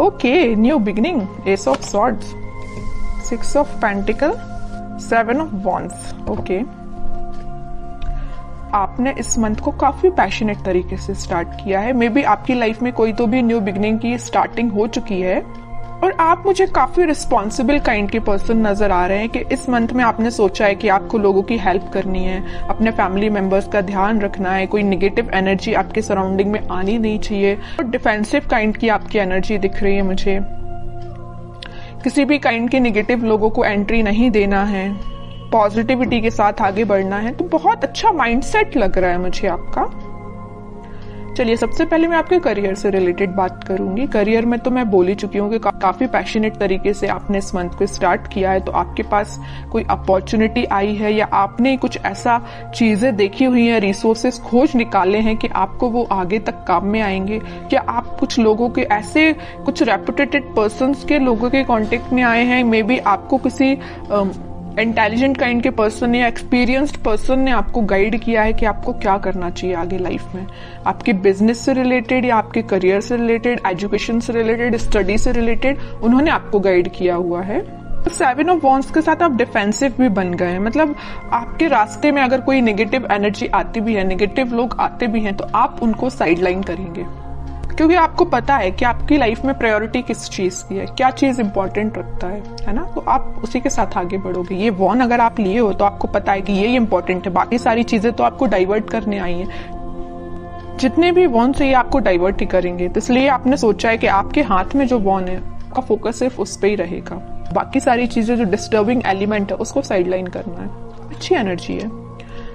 Okay, new beginning, S of swords, 6 of pentacle, 7 of wands. Okay, आपने इस month को काफी पैशनेट तरीके से स्टार्ट किया है। मे बी आपकी लाइफ में कोई तो भी न्यू बिगिनिंग की स्टार्टिंग हो चुकी है और आप मुझे काफी रिस्पॉन्सिबल काइंड के पर्सन नजर आ रहे हैं कि इस मंथ में आपने सोचा है कि आपको लोगों की हेल्प करनी है, अपने फैमिली मेंबर्स का ध्यान रखना है, कोई नेगेटिव एनर्जी आपके सराउंडिंग में आनी नहीं चाहिए। और डिफेंसिव काइंड की आपकी एनर्जी दिख रही है मुझे, किसी भी काइंड के नेगेटिव लोगों को एंट्री नहीं देना है, पॉजिटिविटी के साथ आगे बढ़ना है। तो बहुत अच्छा माइंडसेट लग रहा है मुझे आपका। चलिए, सबसे पहले मैं आपके करियर से रिलेटेड बात करूंगी। करियर में तो मैं बोल ही चुकी हूँ कि काफी पैशनेट तरीके से आपने इस मंथ को स्टार्ट किया है। तो आपके पास कोई अपॉर्चुनिटी आई है या आपने कुछ ऐसा चीजें देखी हुई है, रिसोर्सेस खोज निकाले हैं कि आपको वो आगे तक काम में आएंगे। क्या आप कुछ लोगों के ऐसे कुछ रेपुटेटेड पर्संस के लोगों के कांटेक्ट में आए हैं? मे बी आपको किसी इंटेलिजेंट काइंड के पर्सन या एक्सपीरियंस्ड पर्सन ने आपको गाइड किया है कि आपको क्या करना चाहिए आगे लाइफ में, आपके बिजनेस से रिलेटेड या आपके करियर से रिलेटेड, एजुकेशन से रिलेटेड, स्टडी से रिलेटेड उन्होंने आपको गाइड किया हुआ है। 7 ऑफ वॉन्ड्स के साथ आप डिफेंसिव भी बन गए हैं। मतलब आपके रास्ते में अगर कोई नेगेटिव एनर्जी आती भी है, नेगेटिव लोग आते भी हैं, तो आप उनको साइडलाइन करेंगे क्योंकि आपको पता है कि आपकी लाइफ में प्रायोरिटी किस चीज की है, क्या चीज इंपॉर्टेंट रखता है ना। तो आप उसी के साथ आगे बढ़ोगे। ये वॉन अगर आप लिए हो तो आपको पता है कि ये इंपॉर्टेंट है, बाकी सारी चीजें तो आपको डाइवर्ट करने आई हैं। जितने भी वॉन से ये आपको डाइवर्ट ही करेंगे, तो इसलिए आपने सोचा है कि आपके हाथ में जो वॉन है आपका फोकस सिर्फ उस पर ही रहेगा, बाकी सारी चीजें जो डिस्टर्बिंग एलिमेंट है उसको साइडलाइन करना है। अच्छी एनर्जी है।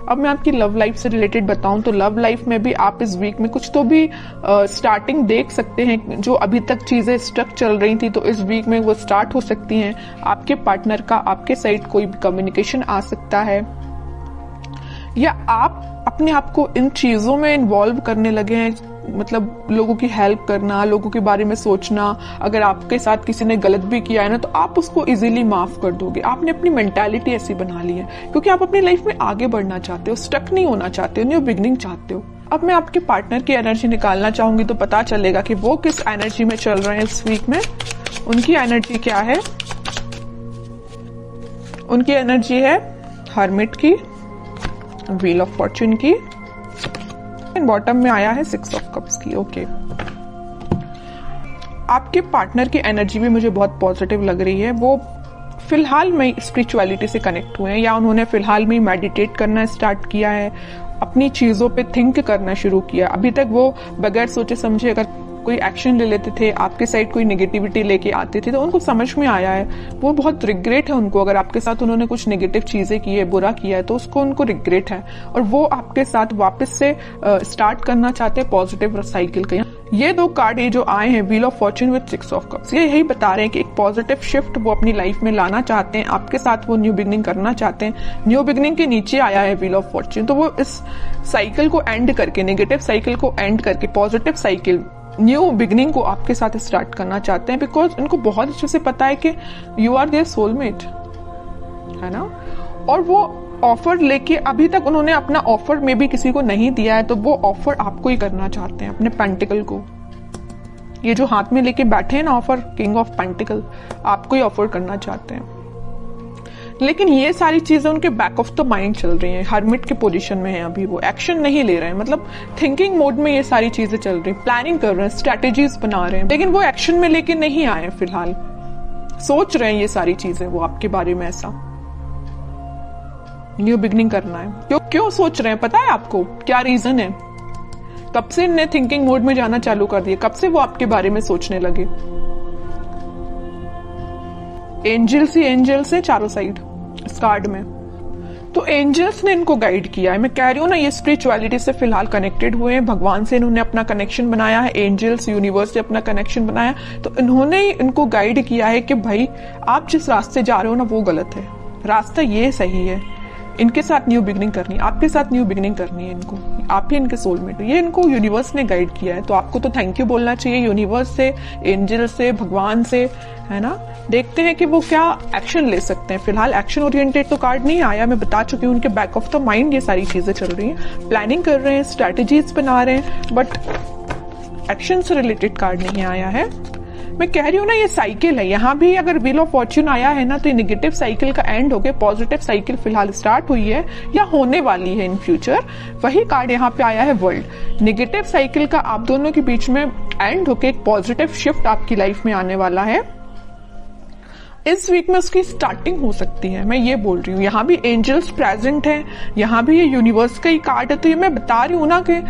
अब मैं आपकी लव लाइफ से रिलेटेड बताऊं तो लव लाइफ में भी आप इस वीक में कुछ तो भी स्टार्टिंग देख सकते हैं। जो अभी तक चीजें स्टक चल रही थी तो इस वीक में वो स्टार्ट हो सकती हैं। आपके पार्टनर का आपके साइड कोई भी कम्युनिकेशन आ सकता है या आप अपने आप को इन चीजों में इन्वॉल्व करने लगे हैं। मतलब लोगों की हेल्प करना, लोगों के बारे में सोचना। अगर आपके साथ किसी ने गलत भी किया है ना, तो आप उसको इजीली माफ कर दोगे। आपने अपनी मेंटालिटी ऐसी बना ली है क्योंकि आप अपनी लाइफ में आगे बढ़ना चाहते हो, स्टक नहीं होना चाहते हो, न्यू बिगिनिंग चाहते हो। अब मैं आपके पार्टनर की एनर्जी निकालना चाहूंगी तो पता चलेगा कि वो किस एनर्जी में चल रहे हैं इस वीक में। उनकी एनर्जी क्या है? उनकी एनर्जी है हर्मिट की, व्हील ऑफ फॉर्च्यून की, बॉटम में आया है 6 ऑफ कप्स की। ओके, आपके पार्टनर की एनर्जी भी मुझे बहुत पॉजिटिव लग रही है। वो फिलहाल में स्पिरिचुअलिटी से कनेक्ट हुए हैं या उन्होंने फिलहाल में मेडिटेट करना स्टार्ट किया है, अपनी चीजों पे थिंक करना शुरू किया। अभी तक वो बगैर सोचे समझे अगर कोई एक्शन ले लेते थे, आपके साइड कोई नेगेटिविटी लेके आते थे, तो उनको समझ में आया है। वो बहुत रिग्रेट है उनको, अगर आपके साथ उन्होंने कुछ नेगेटिव चीजें की है, बुरा किया है, तो उसको उनको रिग्रेट है और वो आपके साथ वापस से स्टार्ट करना चाहते हैं पॉजिटिव साइकिल का। ये 2 कार्ड ये जो आए हैं, wheel of Fortune with 6 of cups, ये यही बता रहे हैं कि एक पॉजिटिव शिफ्ट वो अपनी लाइफ में लाना चाहते हैं। आपके साथ वो न्यू बिगिनिंग करना चाहते हैं। न्यू बिगिनिंग के नीचे आया है व्हील ऑफ फॉर्च्यून, तो वो इस साइकिल को एंड करके, नेगेटिव साइकिल को एंड करके पॉजिटिव साइकिल, न्यू बिगिनिंग को आपके साथ स्टार्ट करना चाहते हैं। बिकॉज उनको बहुत अच्छे से पता है कि यू आर देयर सोलमेट, है ना। और वो ऑफर लेके, अभी तक उन्होंने अपना ऑफर में भी किसी को नहीं दिया है, तो वो ऑफर आपको ही करना चाहते हैं, अपने पेंटिकल को। ये जो हाथ में लेके बैठे हैं ना ऑफर, किंग ऑफ पेंटिकल, आपको ही ऑफर करना चाहते हैं। लेकिन ये सारी चीजें उनके बैक ऑफ द माइंड चल रही हैं, हर्मिट के पोजीशन में है अभी। वो एक्शन नहीं ले रहे हैं, मतलब थिंकिंग मोड में ये सारी चीजें चल रही हैं, प्लानिंग कर रहे हैं, स्ट्रेटेजीज बना रहे हैं, लेकिन वो एक्शन में लेके नहीं आए फिलहाल। सोच रहे हैं ये सारी चीजें वो आपके बारे में, ऐसा न्यू बिगिनिंग करना है। क्यों सोच रहे हैं पता है आपको? क्या रीजन है? कब से इन्हें थिंकिंग मोड में जाना चालू कर दिया? कब से वो आपके बारे में सोचने लगे? एंजल्स ही एंजल्स है चारों साइड इस कार्ड में। तो एंजल्स ने इनको गाइड किया है। मैं कह रही हूँ ना, ये स्पिरिचुअलिटी से फिलहाल कनेक्टेड हुए हैं, भगवान से इन्होंने अपना कनेक्शन बनाया है, एंजल्स यूनिवर्स से अपना कनेक्शन बनाया, तो इन्होंने इनको गाइड किया है कि भाई आप जिस रास्ते जा रहे हो ना वो गलत है, रास्ता ये सही है। इनके साथ न्यू बिगिनिंग करनी है, आपके साथ न्यू बिगिनिंग करनी है इनको, आप ही इनके सोलमेट हो। ये इनको यूनिवर्स ने गाइड किया है, तो आपको तो थैंक यू बोलना चाहिए यूनिवर्स से, एंजल से, भगवान से, है ना। देखते हैं कि वो क्या एक्शन ले सकते हैं। फिलहाल एक्शन ओरिएंटेड तो कार्ड नहीं आया, मैं बता चुकी हूँ। उनके बैक ऑफ द माइंड ये सारी चीजें चल रही हैं, प्लानिंग कर रहे हैं, स्ट्रैटेजीज बना रहे हैं, बट एक्शन से रिलेटेड कार्ड नहीं आया है। मैं कह रही हूँ ना, ये साइकिल है। यहाँ भी अगर व्हील ऑफ फॉर्च्यून आया है ना, तो ये नेगेटिव साइकिल का एंड होके पॉजिटिव साइकिल फिलहाल स्टार्ट हुई है या होने वाली है इन फ्यूचर। वही कार्ड यहाँ पे आया है वर्ल्ड। नेगेटिव साइकिल का आप दोनों के बीच में एंड होके एक पॉजिटिव शिफ्ट आपकी लाइफ में आने वाला है। इस वीक में उसकी स्टार्टिंग हो सकती है, मैं ये बोल रही हूँ। यहाँ भी एंजल्स प्रेजेंट हैं, यहाँ भी ये यूनिवर्स का ही कार्ड है। तो ये मैं बता रही हूँ ना कि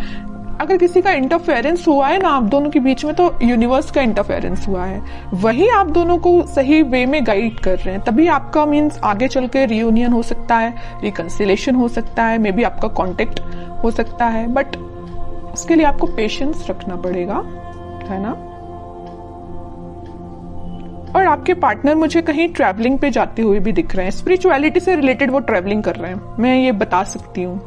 अगर किसी का इंटरफेरेंस हुआ है ना आप दोनों के बीच में, तो यूनिवर्स का इंटरफेरेंस हुआ है, वही आप दोनों को सही वे में गाइड कर रहे हैं। तभी आपका मीन्स आगे चल के रियूनियन हो सकता है, रिकंसिलेशन हो सकता है, मे बी आपका कॉन्टेक्ट हो सकता है, बट उसके लिए आपको पेशेंस रखना पड़ेगा, है ना। और आपके पार्टनर मुझे कहीं ट्रैवलिंग पे जाते हुए भी दिख रहे हैं। स्पिरिचुअलिटी से रिलेटेड वो ट्रैवलिंग कर रहे हैं, मैं ये बता सकती हूँ।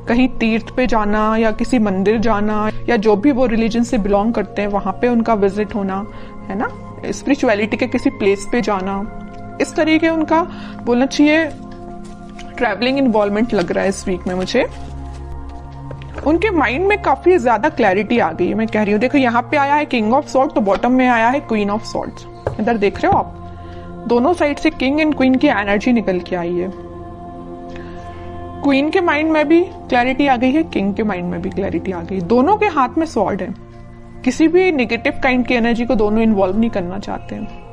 कहीं तीर्थ पे जाना या किसी मंदिर जाना, या जो भी वो रिलीजन से बिलोंग करते हैं वहां पे उनका विजिट होना, है ना। स्पिरिचुअलिटी के किसी प्लेस पे जाना, इस तरीके उनका बोलना चाहिए ट्रैवलिंग इन्वॉल्वमेंट लग रहा है इस वीक में मुझे। उनके माइंड में काफी ज्यादा क्लैरिटी आ गई है, मैं कह रही हूँ। देखो यहाँ पे आया है किंग ऑफ सॉर्ड, तो बॉटम में आया है क्वीन ऑफ सॉर्ड्स। इधर देख रहे हो आप, दोनों साइड से किंग एंड क्वीन की एनर्जी निकल के आई है। क्वीन के माइंड में भी क्लैरिटी आ गई है, किंग के माइंड में भी क्लैरिटी आ गई। दोनों के हाथ में स्वॉर्ड है। किसी भी नेगेटिव काइंड की एनर्जी को दोनों इन्वॉल्व नहीं करना चाहते हैं।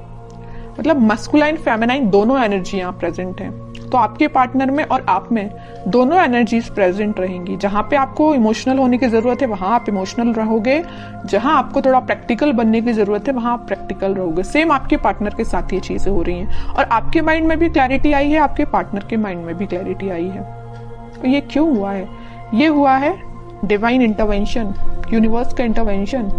मतलब मस्कुलाइन फेमिनाइन दोनों एनर्जी यहाँ प्रेजेंट है। तो आपके पार्टनर में और आप में दोनों एनर्जीज प्रेजेंट रहेंगी। जहां पे आपको इमोशनल होने की जरूरत है वहां आप इमोशनल रहोगे, जहां आपको थोड़ा प्रैक्टिकल बनने की जरूरत है वहां आप प्रैक्टिकल रहोगे। सेम आपके पार्टनर के साथ ये चीजें हो रही हैं। और आपके माइंड में भी क्लैरिटी आई है, आपके पार्टनर के माइंड में भी क्लैरिटी आई है। तो ये क्यों हुआ है? ये हुआ है डिवाइन इंटरवेंशन, यूनिवर्स का इंटरवेंशन।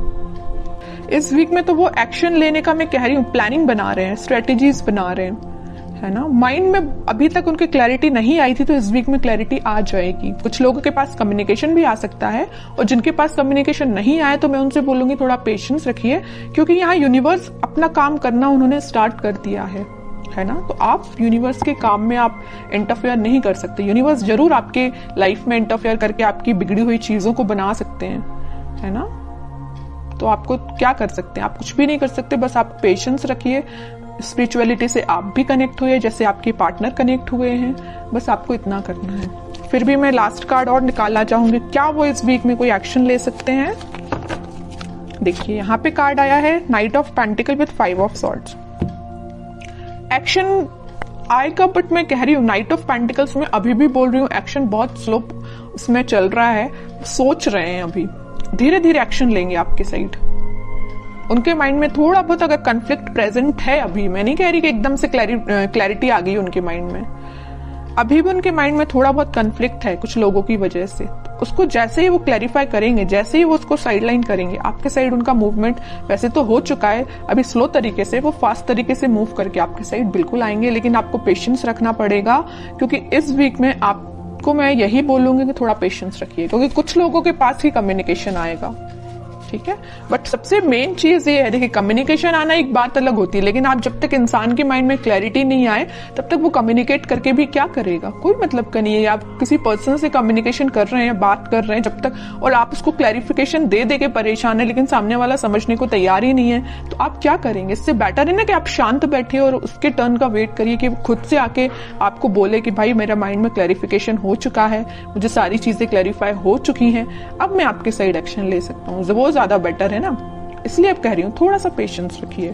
इस वीक में तो वो एक्शन लेने का मैं कह रही हूँ, प्लानिंग बना रहे हैं, स्ट्रेटेजीज बना रहे हैं, है ना। माइंड में अभी तक उनकी क्लैरिटी नहीं आई थी, तो इस वीक में क्लैरिटी आ जाएगी। कुछ लोगों के पास कम्युनिकेशन भी आ सकता है, और जिनके पास कम्युनिकेशन नहीं आया तो मैं उनसे बोलूंगी थोड़ा पेशेंस रखिए, क्योंकि यहाँ यूनिवर्स अपना काम करना उन्होंने स्टार्ट कर दिया है ना। तो आप यूनिवर्स के काम में आप इंटरफेयर नहीं कर सकते। यूनिवर्स जरूर आपके लाइफ में इंटरफेयर करके आपकी बिगड़ी हुई चीजों को बना सकते हैं, है ना। तो आपको क्या कर सकते हैं? आप कुछ भी नहीं कर सकते, बस आप पेशेंस रखिए। स्पिरिचुअलिटी से आप भी कनेक्ट हुए जैसे आपके पार्टनर कनेक्ट हुए हैं, बस आपको इतना करना है। फिर भी मैं लास्ट कार्ड और निकालना चाहूंगी, क्या वो इस वीक में कोई एक्शन ले सकते हैं। देखिए यहाँ पे कार्ड आया है night of pentacle with 5 of swords. Action आएगा, बट मैं कह रही हूँ नाइट ऑफ पेंटिकल्स में अभी भी बोल रही हूँ एक्शन बहुत स्लो उसमें चल रहा है। सोच रहे हैं, अभी धीरे धीरे एक्शन लेंगे आपके साइड। उनके माइंड में थोड़ा बहुत अगर कन्फ्लिक्ट प्रेजेंट है अभी, मैं नहीं कह रही कि एकदम से क्लैरिटी आ गई उनके माइंड में, अभी भी उनके माइंड में थोड़ा बहुत कन्फ्लिक्ट है कुछ लोगों की वजह से। तो उसको जैसे ही वो क्लैरिफाई करेंगे, जैसे ही वो उसको साइडलाइन करेंगे, आपके साइड उनका मूवमेंट वैसे तो हो चुका है, अभी स्लो तरीके से, वो फास्ट तरीके से मूव करके आपके साइड बिल्कुल आएंगे। लेकिन आपको पेशेंस रखना पड़ेगा, क्योंकि इस वीक में आपको मैं यही बोलूंगी कि थोड़ा पेशेंस रखिए, क्योंकि कुछ लोगों के पास ही कम्युनिकेशन आएगा, ठीक है। बट सबसे मेन चीज ये है, देखिए कम्युनिकेशन आना एक बात अलग होती है, लेकिन आप जब तक इंसान के माइंड में क्लैरिटी नहीं आए तब तक वो कम्युनिकेट करके भी क्या करेगा, कोई मतलब का नहीं है। आप किसी पर्सन से कम्युनिकेशन कर रहे हैं, बात कर रहे हैं जब तक, और आप उसको क्लैरिफिकेशन दे दे के परेशान है, लेकिन सामने वाला समझने को तैयार ही नहीं है, तो आप क्या करेंगे। इससे बेटर है ना कि आप शांत बैठे और उसके टर्न का वेट करिए कि खुद से आके आपको बोले कि भाई मेरा माइंड में क्लैरिफिकेशन हो चुका है, मुझे सारी चीजें क्लैरिफाई हो चुकी हैं, अब मैं आपके साइड एक्शन ले सकता हूँ। वो ज्यादा बेटर है ना, इसलिए अब कह रही हूँ थोड़ा सा पेशेंस रखिए।